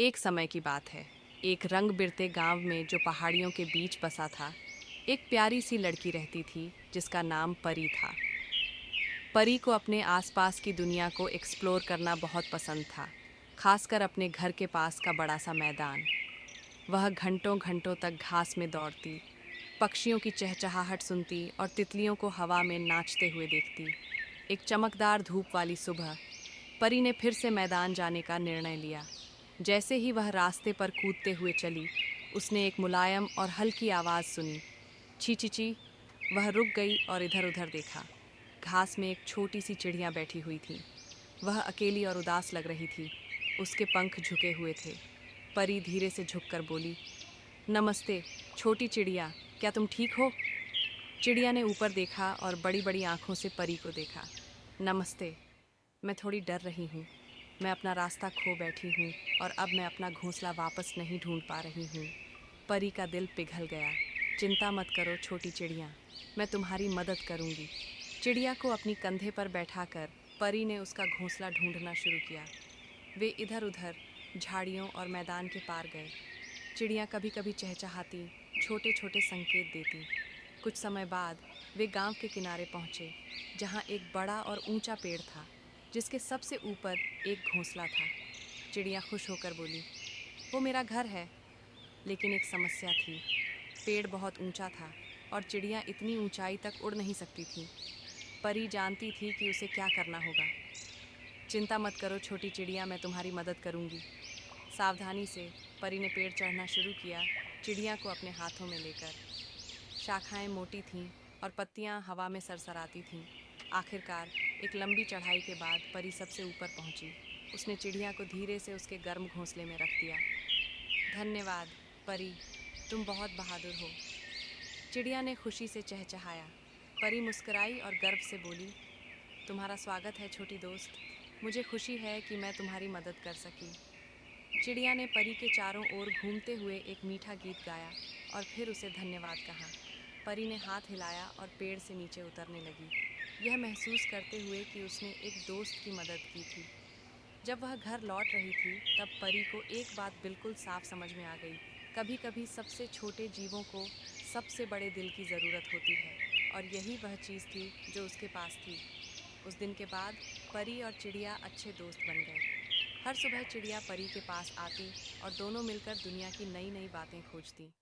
एक समय की बात है। एक रंग बिरते गांव में जो पहाड़ियों के बीच बसा था, एक प्यारी सी लड़की रहती थी जिसका नाम परी था। परी को अपने आसपास की दुनिया को एक्सप्लोर करना बहुत पसंद था, खासकर अपने घर के पास का बड़ा सा मैदान। वह घंटों घंटों तक घास में दौड़ती, पक्षियों की चहचहाहट सुनती और तितलियों को हवा में नाचते हुए देखती। एक चमकदार धूप वाली सुबह परी ने फिर से मैदान जाने का निर्णय लिया। जैसे ही वह रास्ते पर कूदते हुए चली, उसने एक मुलायम और हल्की आवाज़ सुनी, ची ची ची। वह रुक गई और इधर उधर देखा। घास में एक छोटी सी चिड़िया बैठी हुई थी। वह अकेली और उदास लग रही थी। उसके पंख झुके हुए थे। परी धीरे से झुककर बोली, नमस्ते छोटी चिड़िया, क्या तुम ठीक हो? चिड़िया ने ऊपर देखा और बड़ी बड़ी आंखों से परी को देखा। नमस्ते, मैं थोड़ी डर रही हूँ। मैं अपना रास्ता खो बैठी हूँ और अब मैं अपना घोंसला वापस नहीं ढूंढ पा रही हूँ। परी का दिल पिघल गया। चिंता मत करो छोटी चिड़िया, मैं तुम्हारी मदद करूँगी। चिड़िया को अपनी कंधे पर बैठाकर परी ने उसका घोंसला ढूंढना शुरू किया। वे इधर उधर झाड़ियों और मैदान के पार गए। चिड़िया कभी कभी चहचहाती, छोटे छोटे संकेत देती। कुछ समय बाद वे गांव के किनारे पहुंचे, जहां एक बड़ा और ऊंचा पेड़ था, जिसके सबसे ऊपर एक घोंसला था। चिड़िया खुश होकर बोली, वो मेरा घर है। लेकिन एक समस्या थी। पेड़ बहुत ऊंचा था और चिड़िया इतनी ऊंचाई तक उड़ नहीं सकती थी। परी जानती थी कि उसे क्या करना होगा। चिंता मत करो छोटी चिड़िया, मैं तुम्हारी मदद करूंगी। सावधानी से परी ने पेड़ चढ़ना शुरू किया, चिड़िया को अपने हाथों में लेकर। शाखाएं मोटी थीं और पत्तियां हवा में सरसराती थीं। आखिरकार एक लंबी चढ़ाई के बाद परी सबसे ऊपर पहुंची। उसने चिड़िया को धीरे से उसके गर्म घोंसले में रख दिया। धन्यवाद परी, तुम बहुत बहादुर हो। चिड़िया ने खुशी से चहचहाया। परी मुस्कुराई और गर्व से बोली, तुम्हारा स्वागत है छोटी दोस्त। मुझे खुशी है कि मैं तुम्हारी मदद कर सकी। चिड़िया ने परी के चारों ओर घूमते हुए एक मीठा गीत गाया और फिर उसे धन्यवाद कहा। परी ने हाथ हिलाया और पेड़ से नीचे उतरने लगी, यह महसूस करते हुए कि उसने एक दोस्त की मदद की थी। जब वह घर लौट रही थी, तब परी को एक बात बिल्कुल साफ समझ में आ गई। कभी कभी सबसे छोटे जीवों को सबसे बड़े दिल की ज़रूरत होती है, और यही वह चीज़ थी जो उसके पास थी। उस दिन के बाद परी और चिड़िया अच्छे दोस्त बन गए। हर सुबह चिड़िया परी के पास आती और दोनों मिलकर दुनिया की नई नई बातें खोजती।